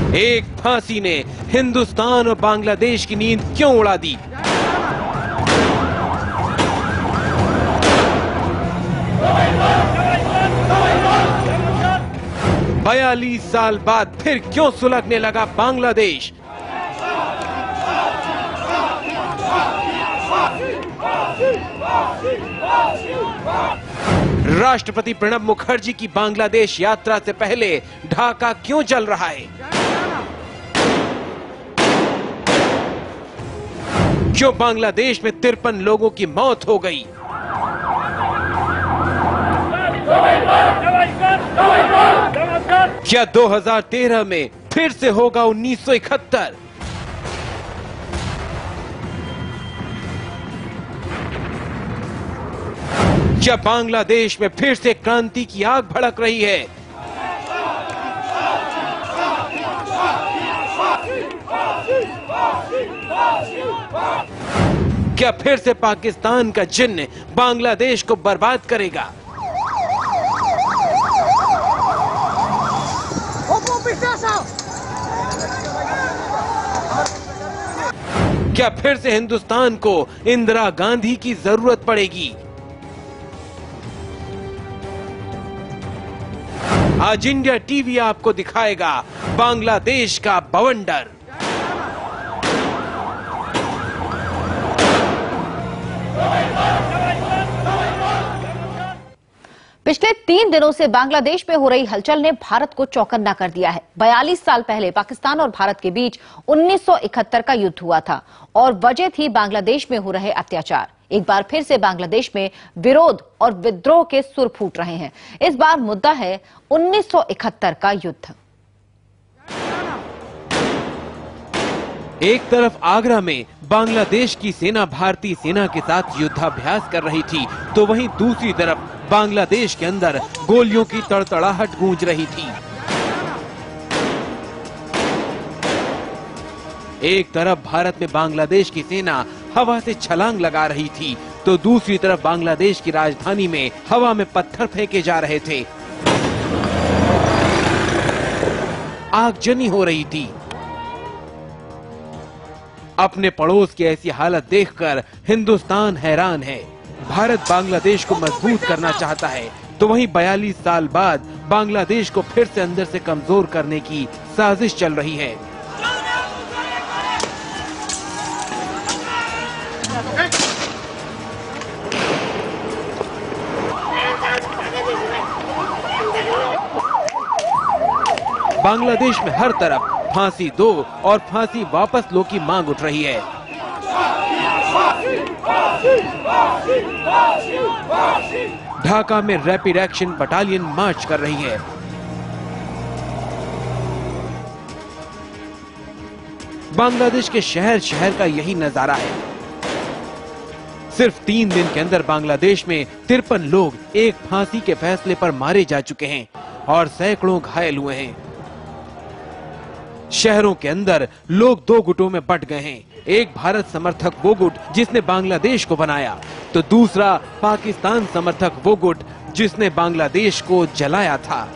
एक फांसी ने हिंदुस्तान और बांग्लादेश की नींद क्यों उड़ा दी? बयालीस साल बाद फिर क्यों सुलगने लगा बांग्लादेश? राष्ट्रपति प्रणब मुखर्जी की बांग्लादेश यात्रा से पहले ढाका क्यों जल रहा है? क्यों बांग्लादेश में 53 लोगों की मौत हो गई? क्या 2013 में फिर से होगा 1971? क्या बांग्लादेश में फिर से क्रांति की आग भड़क रही है? क्या फिर से पाकिस्तान का जिन्न बांग्लादेश को बर्बाद करेगा? क्या फिर से हिंदुस्तान को इंदिरा गांधी की जरूरत पड़ेगी? आज इंडिया टीवी आपको दिखाएगा बांग्लादेश का बवंडर। पिछले 3 दिनों से बांग्लादेश में हो रही हलचल ने भारत को चौकन्ना कर दिया है। 42 साल पहले पाकिस्तान और भारत के बीच 1971 का युद्ध हुआ था और वजह थी बांग्लादेश में हो रहे अत्याचार। एक बार फिर से बांग्लादेश में विरोध और विद्रोह के सुर फूट रहे हैं। इस बार मुद्दा है 1971 का युद्ध। एक तरफ आगरा में बांग्लादेश की सेना भारतीय सेना के साथ युद्धाभ्यास कर रही थी, तो वहीं दूसरी तरफ बांग्लादेश के अंदर गोलियों की तड़तड़ाहट गूंज रही थी। एक तरफ भारत में बांग्लादेश की सेना हवा से छलांग लगा रही थी, तो दूसरी तरफ बांग्लादेश की राजधानी में हवा में पत्थर फेंके जा रहे थे। आगजनी हो रही थी। अपने पड़ोस की ऐसी हालत देखकर हिंदुस्तान हैरान है। भारत बांग्लादेश को मजबूत करना चाहता है, तो वहीं 42 साल बाद बांग्लादेश को फिर से अंदर से कमजोर करने की साजिश चल रही है। बांग्लादेश में हर तरफ फांसी दो और फांसी वापस लो की मांग उठ रही है। ढाका में रैपिड एक्शन बटालियन मार्च कर रही है। बांग्लादेश के शहर शहर का यही नजारा है। सिर्फ 3 दिन के अंदर बांग्लादेश में 53 लोग एक फांसी के फैसले पर मारे जा चुके हैं और सैकड़ों घायल हुए हैं। शहरों के अंदर लोग 2 गुटों में बंट गए हैं। एक भारत समर्थक वो गुट जिसने बांग्लादेश को बनाया, तो दूसरा पाकिस्तान समर्थक वो गुट जिसने बांग्लादेश को जलाया था।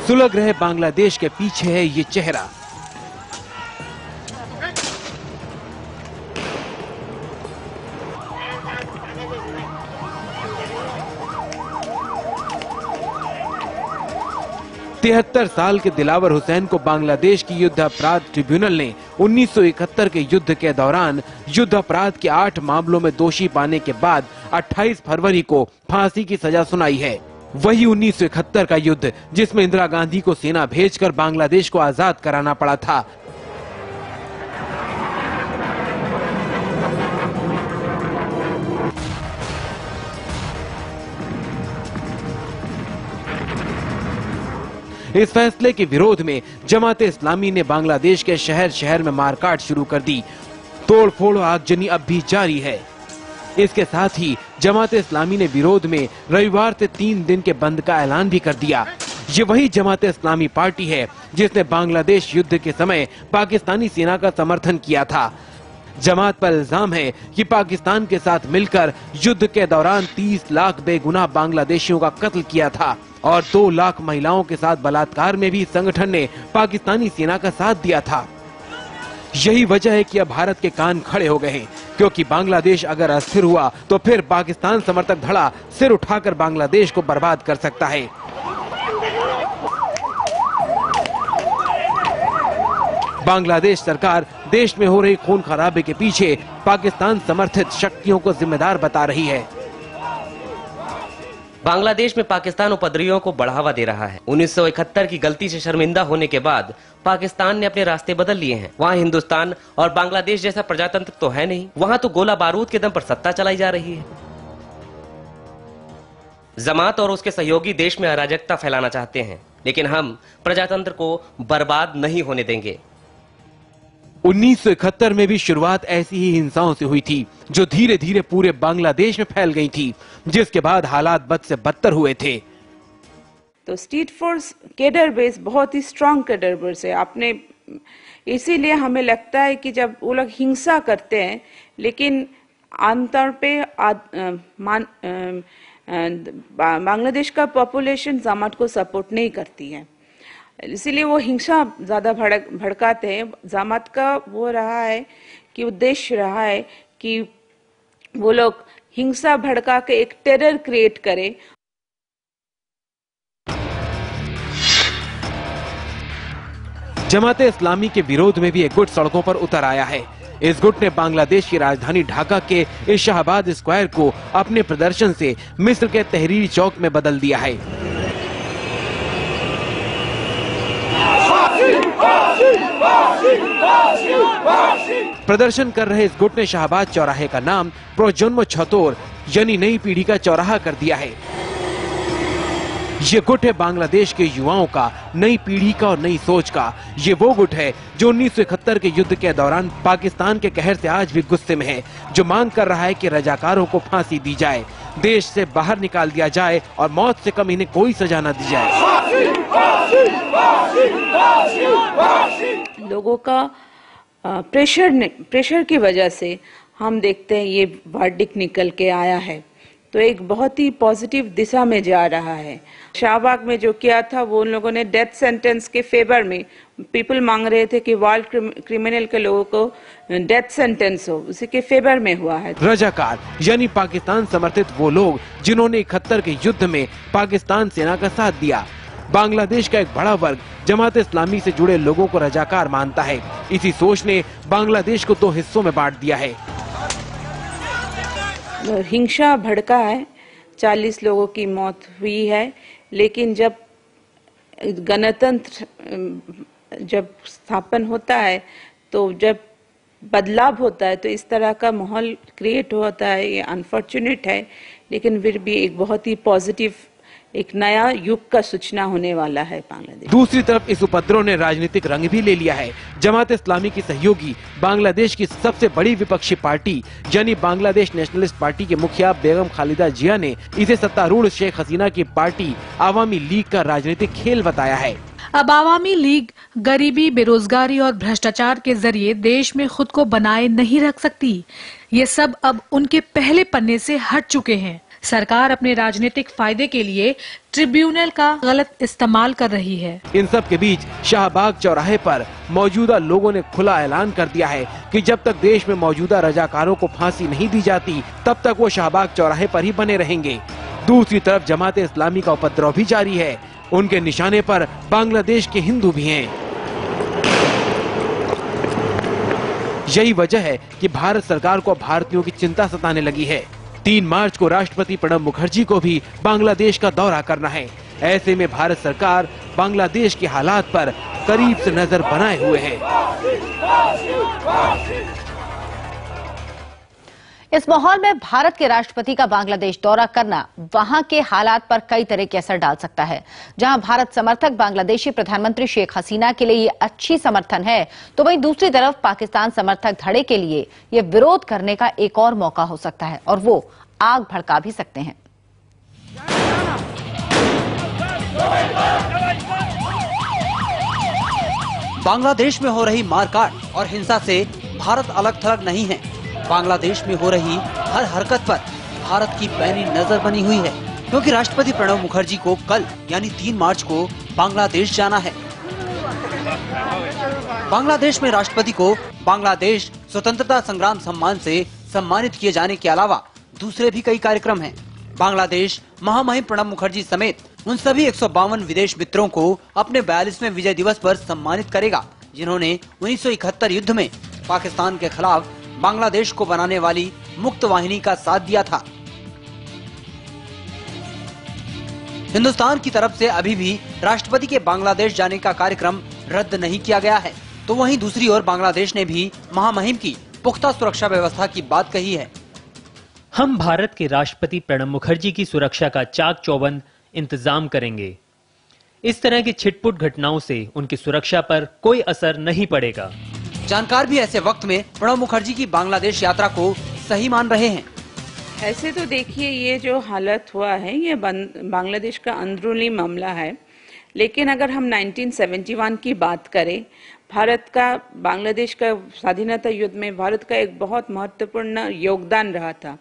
सुलग रहे बांग्लादेश के पीछे है ये चेहरा। तिहत्तर साल के दिलावर हुसैन को बांग्लादेश की युद्ध अपराध ट्रिब्यूनल ने 1971 के युद्ध के दौरान युद्ध अपराध के 8 मामलों में दोषी पाने के बाद 28 फरवरी को फांसी की सजा सुनाई है। वही 1971 का युद्ध जिसमें इंदिरा गांधी को सेना भेजकर बांग्लादेश को आजाद कराना पड़ा था। इस फैसले के विरोध में जमात इस्लामी ने बांग्लादेश के शहर शहर में मारकाट शुरू कर दी। तोड़फोड़ और आगजनी अब भी जारी है। इसके साथ ही जमात इस्लामी ने विरोध में रविवार से 3 दिन के बंद का ऐलान भी कर दिया। ये वही जमात इस्लामी पार्टी है जिसने बांग्लादेश युद्ध के समय पाकिस्तानी सेना का समर्थन किया था। जमात पर इल्जाम है कि पाकिस्तान के साथ मिलकर युद्ध के दौरान 30 लाख बेगुनाह बांग्लादेशियों का कत्ल किया था। और 2 लाख महिलाओं के साथ बलात्कार में भी संगठन ने पाकिस्तानी सेना का साथ दिया था। यही वजह है कि अब भारत के कान खड़े हो गए हैं, क्योंकि बांग्लादेश अगर अस्थिर हुआ तो फिर पाकिस्तान समर्थक धड़ा सिर उठाकर बांग्लादेश को बर्बाद कर सकता है। बांग्लादेश सरकार देश में हो रही खून खराबे के पीछे पाकिस्तान समर्थित शक्तियों को जिम्मेदार बता रही है। बांग्लादेश में पाकिस्तान उपद्रवियों को बढ़ावा दे रहा है। 1971 की गलती से शर्मिंदा होने के बाद पाकिस्तान ने अपने रास्ते बदल लिए हैं। वहाँ हिंदुस्तान और बांग्लादेश जैसा प्रजातंत्र तो है नहीं, वहाँ तो गोला बारूद के दम पर सत्ता चलाई जा रही है। जमात और उसके सहयोगी देश में अराजकता फैलाना चाहते हैं, लेकिन हम प्रजातंत्र को बर्बाद नहीं होने देंगे। 1971 में भी शुरुआत ऐसी ही हिंसाओं से हुई थी, जो धीरे धीरे पूरे बांग्लादेश में फैल गई थी, जिसके बाद हालात बद से बदतर हुए थे। तो स्टेट फोर्स कैडर बेस बहुत ही स्ट्रांग कैडर बेस है आपने, इसीलिए हमें लगता है कि जब वो लोग हिंसा करते हैं, लेकिन आमतौर पे बांग्लादेश का पॉपुलेशन जमात को सपोर्ट नहीं करती है, इसीलिए वो हिंसा ज्यादा भड़काते हैं। जमात का वो रहा है कि उद्देश्य रहा है कि वो लोग हिंसा भड़का के एक टेरर क्रिएट करें। जमाते इस्लामी के विरोध में भी एक गुट सड़कों पर उतर आया है। इस गुट ने बांग्लादेश की राजधानी ढाका के इस शाहबाद स्क्वायर को अपने प्रदर्शन से मिस्र के तहरीरी चौक में बदल दिया है। प्रदर्शन कर रहे इस गुट ने शाहबाद चौराहे का नाम प्रोजन्म छतोर यानी नई पीढ़ी का चौराहा कर दिया है। ये गुट है बांग्लादेश के युवाओं का, नई पीढ़ी का और नई सोच का। ये वो गुट है जो 1971 के युद्ध के दौरान पाकिस्तान के कहर से आज भी गुस्से में है, जो मांग कर रहा है कि रजाकारों को फांसी दी जाए, देश से बाहर निकाल दिया जाए और मौत से कम इन्हें कोई सजा न दी जाए। लोगों का प्रेशर की वजह से हम देखते हैं ये वर्डिक्ट निकल के आया है, तो एक बहुत ही पॉजिटिव दिशा में जा रहा है। शाहबाग में जो किया था वो उन लोगों ने डेथ सेंटेंस के फेवर में, पीपल मांग रहे थे कि वर्ल्ड क्रिमिनल के लोगों को डेथ सेंटेंस हो, उसी के फेवर में हुआ है। रजाकार यानी पाकिस्तान समर्थित वो लोग जिन्होंने 71 के युद्ध में पाकिस्तान सेना का साथ दिया। बांग्लादेश का एक बड़ा वर्ग जमात इस्लामी से जुड़े लोगों को रजाकार मानता है। इसी सोच ने बांग्लादेश को 2 हिस्सों में बांट दिया है। हिंसा भड़का है, 40 लोगों की मौत हुई है, लेकिन जब गणतंत्र जब स्थापन होता है, तो जब बदलाव होता है, तो इस तरह का माहौल क्रिएट होता है। ये अनफॉर्चुनेट है, लेकिन फिर भी एक बहुत ही पॉजिटिव, एक नया युग का सूचना होने वाला है बांग्लादेश। दूसरी तरफ इस उपद्रव ने राजनीतिक रंग भी ले लिया है। जमात इस्लामी की सहयोगी बांग्लादेश की सबसे बड़ी विपक्षी पार्टी यानी बांग्लादेश नेशनलिस्ट पार्टी के मुखिया बेगम खालिदा जिया ने इसे सत्तारूढ़ शेख हसीना की पार्टी आवामी लीग का राजनीतिक खेल बताया है। अब आवामी लीग गरीबी, बेरोजगारी और भ्रष्टाचार के जरिए देश में खुद को बनाए नहीं रख सकती। ये सब अब उनके पहले पन्ने से हट चुके हैं। सरकार अपने राजनीतिक फायदे के लिए ट्रिब्यूनल का गलत इस्तेमाल कर रही है। इन सब के बीच शाहबाग चौराहे पर मौजूदा लोगों ने खुला ऐलान कर दिया है कि जब तक देश में मौजूदा रजाकारों को फांसी नहीं दी जाती, तब तक वो शाहबाग चौराहे पर ही बने रहेंगे। दूसरी तरफ जमात इस्लामी का उपद्रव भी जारी है। उनके निशाने पर बांग्लादेश के हिंदू भी हैं। यही वजह है कि भारत सरकार को भारतीयों की चिंता सताने लगी है। 3 मार्च को राष्ट्रपति प्रणब मुखर्जी को भी बांग्लादेश का दौरा करना है। ऐसे में भारत सरकार बांग्लादेश के हालात पर करीब से नजर बनाए हुए है। इस माहौल में भारत के राष्ट्रपति का बांग्लादेश दौरा करना वहां के हालात पर कई तरह के असर डाल सकता है। जहां भारत समर्थक बांग्लादेशी प्रधानमंत्री शेख हसीना के लिए ये अच्छी समर्थन है, तो वहीं दूसरी तरफ पाकिस्तान समर्थक धड़े के लिए ये विरोध करने का एक और मौका हो सकता है और वो आग भड़का भी सकते हैं। बांग्लादेश में हो रही मारकाट और हिंसा से भारत अलग थलग नहीं है। बांग्लादेश में हो रही हर हरकत पर भारत की पैनी नजर बनी हुई है। क्योंकि राष्ट्रपति प्रणब मुखर्जी को कल यानी 3 मार्च को बांग्लादेश जाना है। बांग्लादेश में राष्ट्रपति को बांग्लादेश स्वतंत्रता संग्राम सम्मान से सम्मानित किए जाने के अलावा दूसरे भी कई कार्यक्रम हैं। बांग्लादेश महामहिम प्रणब मुखर्जी समेत उन सभी 152 विदेश मित्रों को अपने 42वें विजय दिवस पर सम्मानित करेगा जिन्होंने 1971 युद्ध में पाकिस्तान के खिलाफ बांग्लादेश को बनाने वाली मुक्त वाहिनी का साथ दिया था। हिंदुस्तान की तरफ से अभी भी राष्ट्रपति के बांग्लादेश जाने का कार्यक्रम रद्द नहीं किया गया है, तो वहीं दूसरी ओर बांग्लादेश ने भी महामहिम की पुख्ता सुरक्षा व्यवस्था की बात कही है। हम भारत के राष्ट्रपति प्रणब मुखर्जी की सुरक्षा का चाक चौबंद इंतजाम करेंगे। इस तरह की छिटपुट घटनाओं से उनकी सुरक्षा पर कोई असर नहीं पड़ेगा। जानकार भी ऐसे वक्त में प्रणब मुखर्जी की बांग्लादेश यात्रा को सही मान रहे हैं। ऐसे तो देखिए, ये जो हालत हुआ है ये बांग्लादेश का अंदरूनी मामला है, लेकिन अगर हम 1971 की बात करें, भारत का बांग्लादेश का स्वाधीनता युद्ध में भारत का एक बहुत महत्वपूर्ण योगदान रहा था,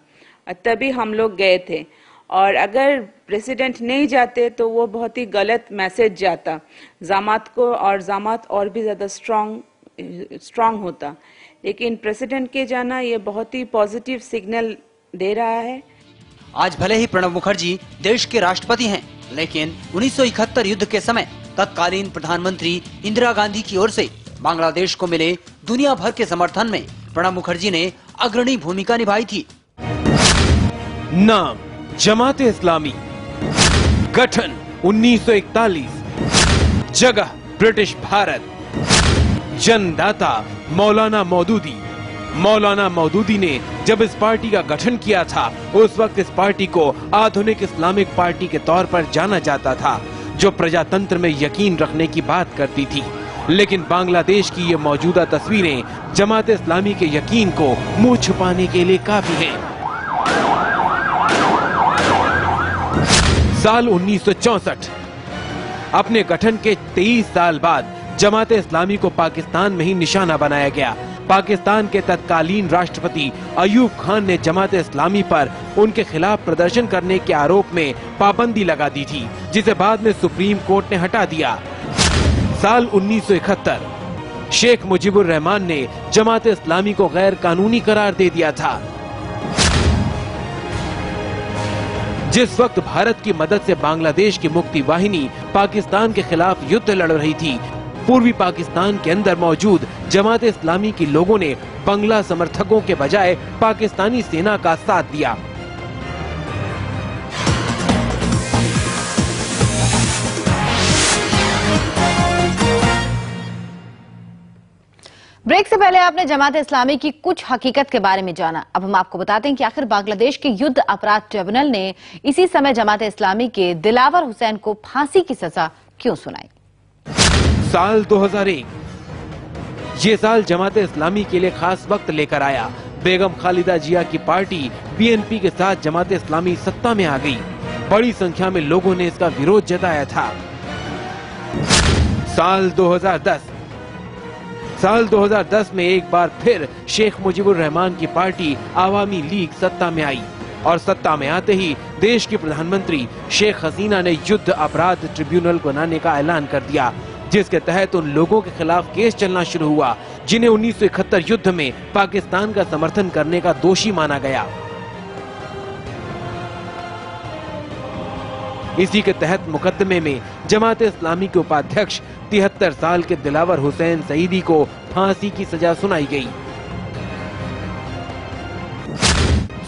तभी हम लोग गए थे। और अगर प्रेसिडेंट नहीं जाते तो वो बहुत ही गलत मैसेज जाता जामात को, और जामात और भी ज़्यादा स्ट्रांग होता। लेकिन प्रेसिडेंट के जाना ये बहुत ही पॉजिटिव सिग्नल दे रहा है। आज भले ही प्रणब मुखर्जी देश के राष्ट्रपति हैं, लेकिन 1971 युद्ध के समय तत्कालीन प्रधानमंत्री इंदिरा गांधी की ओर से बांग्लादेश को मिले दुनिया भर के समर्थन में प्रणब मुखर्जी ने अग्रणी भूमिका निभाई थी। नाम जमात इस्लामी, गठन 1941, जगह ब्रिटिश भारत, जन्मदाता मौलाना मौदूदी। मौलाना मौदूदी ने जब इस पार्टी का गठन किया था उस वक्त इस पार्टी को आधुनिक इस्लामिक पार्टी के तौर पर जाना जाता था, जो प्रजातंत्र में यकीन रखने की बात करती थी। लेकिन बांग्लादेश की ये मौजूदा तस्वीरें जमात इस्लामी के यकीन को मुंह छुपाने के लिए काफी हैं। साल 1964, अपने गठन के 23 साल बाद जमात इस्लामी को पाकिस्तान में ही निशाना बनाया गया। पाकिस्तान के तत्कालीन राष्ट्रपति अयूब खान ने जमात इस्लामी पर उनके खिलाफ प्रदर्शन करने के आरोप में पाबंदी लगा दी थी, जिसे बाद में सुप्रीम कोर्ट ने हटा दिया। साल 1971, शेख मुजीबुर रहमान ने जमात इस्लामी को गैर कानूनी करार दे दिया था। जिस वक्त भारत की मदद से बांग्लादेश की मुक्ति वाहिनी पाकिस्तान के खिलाफ युद्ध लड़ रही थी, पूर्वी पाकिस्तान के अंदर मौजूद जमात इस्लामी के लोगों ने बंगला समर्थकों के बजाय पाकिस्तानी सेना का साथ दिया। ब्रेक से पहले आपने जमात इस्लामी की कुछ हकीकत के बारे में जाना। अब हम आपको बताते हैं कि आखिर बांग्लादेश के युद्ध अपराध ट्रिब्यूनल ने इसी समय जमात इस्लामी के दिलावर हुसैन को फांसी की सजा क्यों सुनाई। साल 2001, ये साल जमात इस्लामी के लिए खास वक्त लेकर आया। बेगम खालिदा जिया की पार्टी पीएनपी के साथ जमात इस्लामी सत्ता में आ गई। बड़ी संख्या में लोगों ने इसका विरोध जताया था। साल 2010 में एक बार फिर शेख मुजीबुर रहमान की पार्टी आवामी लीग सत्ता में आई और सत्ता में आते ही देश की प्रधानमंत्री शेख हसीना ने युद्ध अपराध ट्रिब्यूनल बनाने का ऐलान कर दिया, जिसके तहत उन लोगों के खिलाफ केस चलना शुरू हुआ जिन्हें 1971 युद्ध में पाकिस्तान का समर्थन करने का दोषी माना गया। इसी के तहत मुकदमे में जमात इस्लामी के उपाध्यक्ष 73 साल के दिलावर हुसैन सईदी को फांसी की सजा सुनाई गई।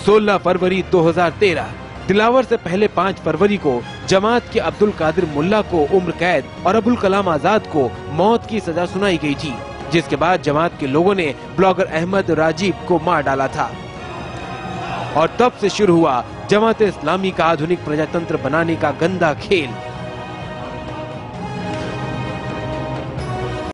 16 फरवरी 2013, दिलावर से पहले 5 फरवरी को जमात के अब्दुल कादिर मुल्ला को उम्र कैद और अबुल कलाम आजाद को मौत की सजा सुनाई गई थी, जिसके बाद जमात के लोगों ने ब्लॉगर अहमद राजीब को मार डाला था। और तब से शुरू हुआ जमात इस्लामी का आधुनिक प्रजातंत्र बनाने का गंदा खेल।